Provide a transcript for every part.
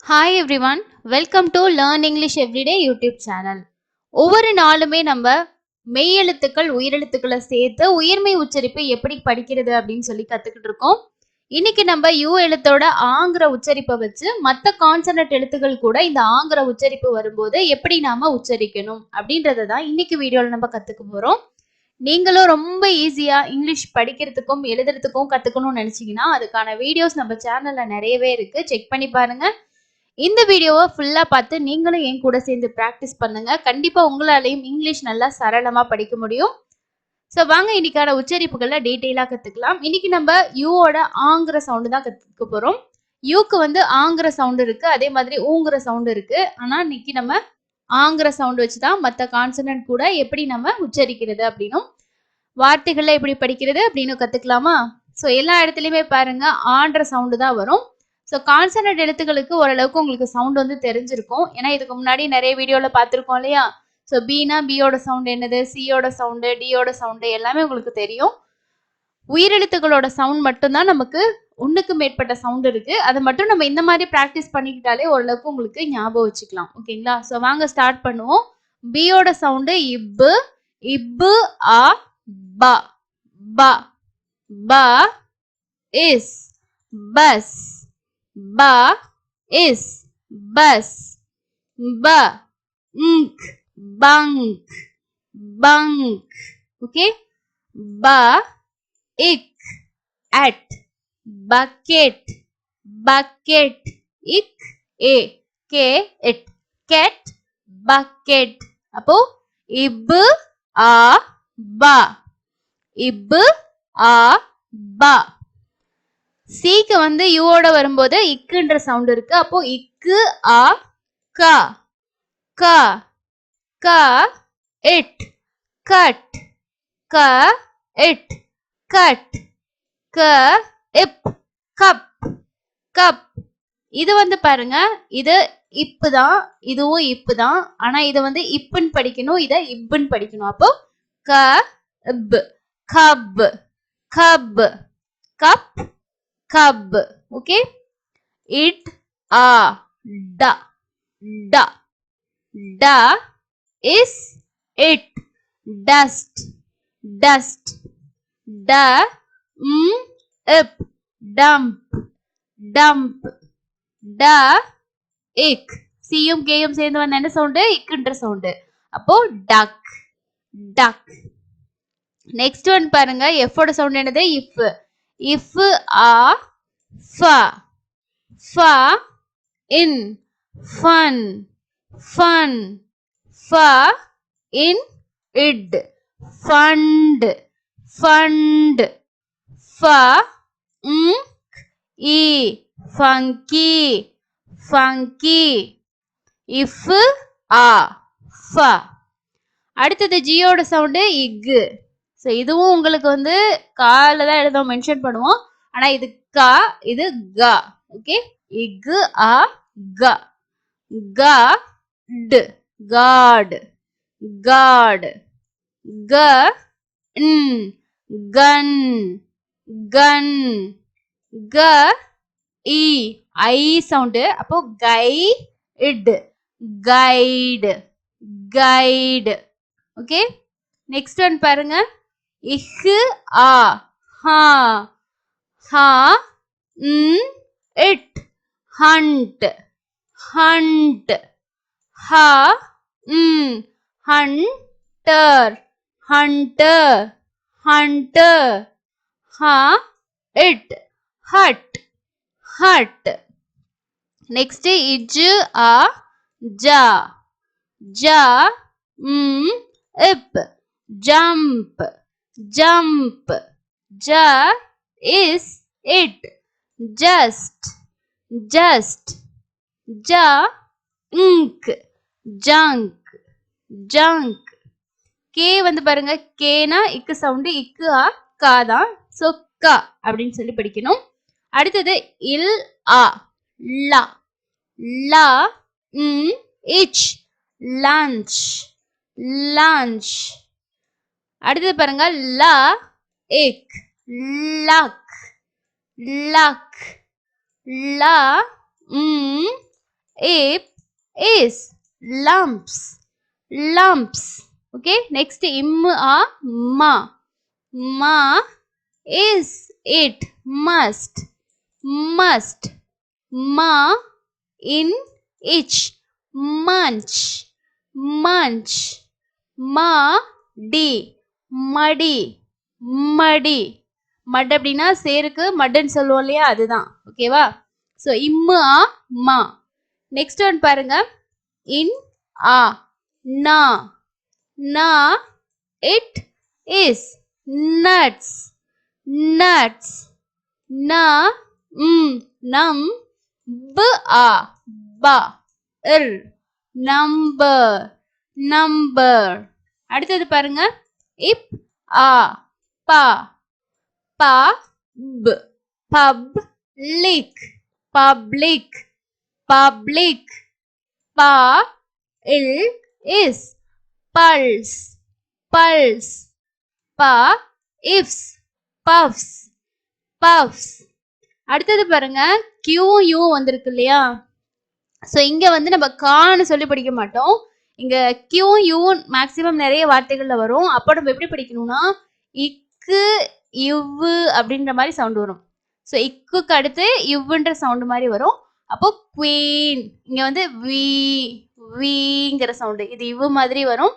Hi everyone, welcome to Learn English Everyday YouTube channel. ஒவ்வொரு நாளுமே நம்ம மெய்யெழுத்துக்கள் உயிரெழுத்துக்களை சேர்த்து உயிர்மெய் உச்சரிப்பு எப்படி படிக்கிறது அப்படின்னு சொல்லி கத்துக்கிட்டு இருக்கோம். இன்னைக்கு நம்ம யூ எழுத்தோட ஆங்கிற உச்சரிப்பை வச்சு மற்ற கான்சனட் எழுத்துக்கள் கூட இந்த ஆங்கிற உச்சரிப்பு வரும்போது எப்படி நாம உச்சரிக்கணும் அப்படின்றத தான் இன்னைக்கு வீடியோல நம்ம கத்துக்க போறோம். நீங்களும் ரொம்ப ஈஸியா இங்கிலீஷ் படிக்கிறதுக்கும் எழுதுறதுக்கும் கத்துக்கணும்னு நினைச்சீங்கன்னா அதுக்கான வீடியோஸ் நம்ம சேனல்ல நிறையவே இருக்கு, செக் பண்ணி பாருங்க. இந்த வீடியோவை ஃபுல்லா பார்த்து நீங்களும் என் கூட சேர்ந்து ப்ராக்டிஸ் பண்ணுங்க. கண்டிப்பா உங்களாலையும் இங்கிலீஷ் நல்லா சரளமா படிக்க முடியும். ஸோ வாங்க இன்னைக்கான உச்சரிப்புகளை டீட்டெயிலாக கற்றுக்கலாம். இன்னைக்கு நம்ம யூவோட ஆங்கிற சவுண்டு தான் கற்றுக்க போகிறோம். யூக்கு வந்து ஆங்கிற சவுண்டு இருக்குது, அதே மாதிரி ஊங்கிற சவுண்டு இருக்குது. ஆனால் இன்னைக்கு நம்ம ஆங்கிற சவுண்டு வச்சு தான் மற்ற கான்சனன்ட் கூட எப்படி நம்ம உச்சரிக்கிறது அப்படின்னும் வார்த்தைகளை எப்படி படிக்கிறது அப்படின்னு கற்றுக்கலாமா? ஸோ எல்லா இடத்துலையுமே பாருங்க ஆன்ற சவுண்டு தான் வரும். ஸோ கான்சனன்ட் எழுத்துக்களுக்கு ஓரளவுக்கு உங்களுக்கு சவுண்ட் வந்து தெரிஞ்சிருக்கும். ஏன்னா இதுக்கு முன்னாடி நிறைய வீடியோவில் பார்த்துருக்கோம் இல்லையா? ஸோ பினா பியோட சவுண்ட் என்னது, சியோட சவுண்டு, டியோட சவுண்டு எல்லாமே உங்களுக்கு தெரியும். உயிரெழுத்துக்களோட சவுண்ட் மட்டும்தான் நமக்கு ஒன்றுக்கு மேற்பட்ட சவுண்ட் இருக்கு. அதை மட்டும் நம்ம இந்த மாதிரி ப்ராக்டிஸ் பண்ணிக்கிட்டாலே ஓரளவுக்கு உங்களுக்கு ஞாபகம் வச்சுக்கலாம். ஓகேங்களா? ஸோ வாங்க ஸ்டார்ட் பண்ணுவோம். பியோட சவுண்டு இப்பு, இப்பு ஆ பா, பா, பா is bus, ba is bus, ba ink bunk, bunk. Okay, ba ik at, bucket, bucket. Ik a k it, cat, bucket. அப்போ இப்பு ஆ பா, இப்பு ஆ பா. சீக்கு வந்து யூவோட வரும்போது இக்குன்ற சவுண்ட் இருக்கு. அப்போ இக்கு ஆ கா, கா, கா இட், கட், க இட், கட், க இப், கப், கப். இது வந்து பாருங்க, இது இப்பு தான், இதுவும் இப்பு தான். ஆனா இதை வந்து இப்புன்னு படிக்கணும், இதை இப்புன்னு படிக்கணும். அப்போ க இப், cup, cup, cup, cub. Okay, it a da, da, da is it, dust, dust, da ip, dump, dump, da ik. சியும் கேயும் சேர்ந்து வந்த என்ன சவுண்டு, இக்குன்ற சவுண்டு. அப்போ duck, duck. நெக்ஸ்ட் ஒன் பாருங்க, எஃபோட சவுண்ட் என்னது, if. If a fa, fa in, fun, fun, fa in id, fund, fund, fa e, funky, funky. If a fa. அடுத்தது ஜியோட sound இக்கு. So இதுவும் உங்களுக்கு வந்து கால தான் எழுத மென்ஷன் பண்ணுவோம். ஆனால் இது கா, இது கா. ஓகே, இக்கு ஆ கா, கா டு, காட், காட், க ன், கன், கன், க இ, ஐ சவுண்டு. அப்போ கை இட், guide, guide. Okay, next one பாருங்க, இஹ் ஆ ஹா, ஹா இட், ஹண்ட், ஹண்ட், ஹா ஹண்டர், ஹண்டர், ஹண்டர், ஹா இட், ஹட், ஹட். நெக்ஸ்ட் இஜு ஆ ஜா, ஜா இப், jump, jump, ja is it, just, just, ja ink, junk, junk. K வந்து பாருங்க, கேனா இக்கு சவுண்டு, இக்கு ஆ கா தான். ஸோ கா அப்படின்னு சொல்லி படிக்கணும். அடுத்தது இல் ஆ லா, லா இச், லஞ்ச், லஞ்ச். அடுத்தது பாருங்க, லா இக், luck, luck, law Ip is lumps. Lumps. Okay. Next ma. Ma is it. Must. Must. Ma in itch. Munch. Munch. Ma di. Muddy. Muddy. மட் அப்படின்னா சேருக்கு மட்ன்னு சொல்லுவோம் இல்லையா, அதுதான். ஓகேவா? ஸோ மா. நெக்ஸ்ட் ஒன் பாருங்க. இன் ஆ நா. நா இட் இஸ் நட்ஸ். நட்ஸ். நா நம் ப ஆ பா இர் நம்பர். நம்பர். அடுத்தது பாருங்க. இப் ஆ பா pub. Public. Public. Public. Pa is pulse. Pulse. Pa ifs. Puffs. Puffs. அடுத்தது பாருங்க. Q U வந்திருக்கு இல்லையா? ஸோ இங்க வந்து நம்ம கான்னு சொல்லி படிக்க மாட்டோம். இங்க Q U மேக்சிமம் நிறைய வார்த்தைகள்ல வரும். அப்போ நம்ம எப்படி படிக்கணும்னா இக்கு இவ்வு அப்படின்ற மாதிரி சவுண்ட் வரும். ஸோ இக்குக்கு அடுத்து இவ்வுன்ற சவுண்டு மாதிரி வரும். அப்போ குவீன். இங்க வந்து வீங்கிற சவுண்டு, இது இவ்வு மாதிரி வரும்.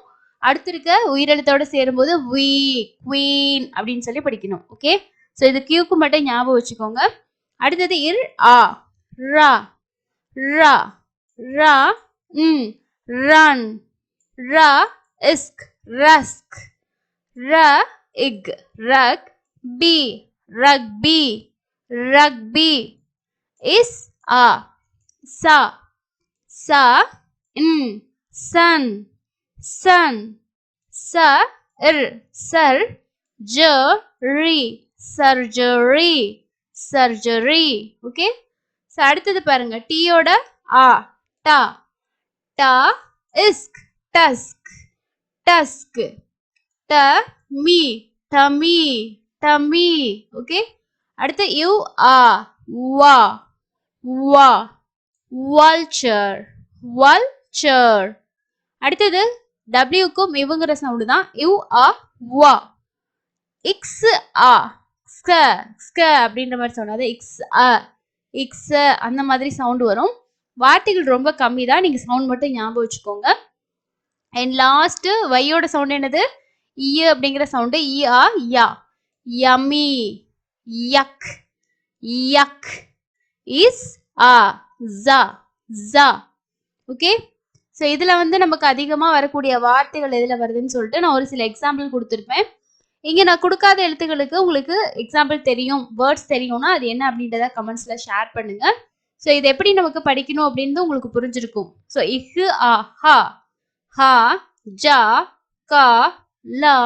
அடுத்து இருக்க உயிரெழுத்தோட சேரும்போது குவீன் அப்படின்னு சொல்லி படிக்கணும். ஓகே. ஸோ இது கியூக்கு மட்டும் ஞாபகம் வச்சுக்கோங்க. அடுத்தது இர் ஆ ரா. ரா ரா ரன். ரா இஸ்க் ரஸ்க். ர இக் rug. B rugby. Rugby. Is a sa. Sa sun. Sun. Sa sir. Jury. Surgery. Surgery. Okay. So அடுத்தது பாருங்க. T ஓட ஆ ta. Ta isk. Tusk. Tusk. Tummy. Tummy. Tummy. Okay. அடுத்து you are wa. Wa. Vulture. Vulture. அடுத்தது W க்கும் இவங்கிற sound தான். you are wa. X a sk sk அப்படின்ற மாதிரி sound. அது x a x அந்த மாதிரி சவுண்ட் வரும். வார்த்தைகள் ரொம்ப கம்மி தான். நீங்க சவுண்ட் மட்டும் ஞாபகம் வச்சுக்கோங்க. அண்ட் லாஸ்ட் வையோட சவுண்ட் என்னது? இ அப்படிங்கிற சவுண்டு. இ ஆ யா. யம்மி. யக். யக். இஸ் ஆ ஜா. ஜா. ஓகே. ஸோ இதில் வந்து நமக்கு அதிகமாக வரக்கூடிய வார்த்தைகள் எதில் வருதுன்னு சொல்லிட்டு நான் ஒரு சில எக்ஸாம்பிள் கொடுத்துருப்பேன். இங்கே நான் கொடுக்காத எழுத்துக்களுக்கு உங்களுக்கு எக்ஸாம்பிள் தெரியும், வேர்ட்ஸ் தெரியும்னா அது என்ன அப்படின்றத கமெண்ட்ஸில் ஷேர் பண்ணுங்க. ஸோ இது எப்படி நமக்கு படிக்கணும் அப்படின்னு உங்களுக்கு புரிஞ்சிருக்கும். ஸோ இஹு ஆ ஹா. ஹா ஜா கா லா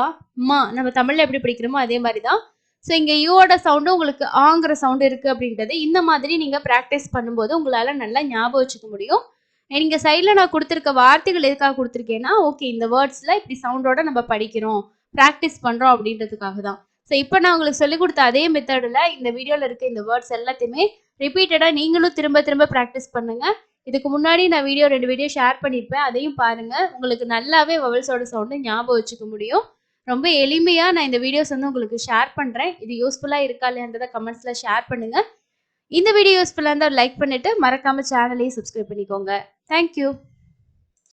மா. நம்ம தமிழ்ல எப்படி படிக்கிறோமோ அதே மாதிரி தான். ஸோ இங்கே யூவோட சவுண்டு உங்களுக்கு ஆங்கிற சவுண்டு இருக்குது அப்படின்றது இந்த மாதிரி நீங்கள் ப்ராக்டிஸ் பண்ணும்போது உங்களால் நல்லா ஞாபகம் வச்சுக்க முடியும். நீங்கள் சைடில் நான் கொடுத்துருக்க வார்த்தைகள் எதுக்காக கொடுத்துருக்கேன்னா, ஓகே இந்த வேர்ட்ஸில் இப்படி சவுண்டோட நம்ம படிக்கிறோம், ப்ராக்டிஸ் பண்ணுறோம் அப்படின்றதுக்காக தான். ஸோ இப்போ நான் உங்களுக்கு சொல்லிக் கொடுத்த அதே மெத்தடில் இந்த வீடியோவில் இருக்க இந்த வேர்ட்ஸ் எல்லாத்தையுமே ரிப்பீட்டடாக நீங்களும் திரும்ப திரும்ப ப்ராக்டிஸ் பண்ணுங்கள். இதுக்கு முன்னாடி நான் 2 வீடியோ ஷேர் பண்ணியிருப்பேன், அதையும் பாருங்கள். உங்களுக்கு நல்லாவே வவல்ஸோட சவுண்டு ஞாபகம் வச்சுக்க முடியும். ரொம்ப எளிமையாக நான் இந்த வீடியோஸ் வந்து உங்களுக்கு ஷேர் பண்ணுறேன். இது யூஸ்ஃபுல்லாக இருக்கா இல்லையான்றதை கமெண்ட்ஸில் ஷேர் பண்ணுங்கள். இந்த வீடியோ யூஸ்ஃபுல்லாக இருந்தால் லைக் பண்ணிவிட்டு மறக்காமல் சேனலையும் சப்ஸ்கிரைப் பண்ணிக்கோங்க. தேங்க்யூ.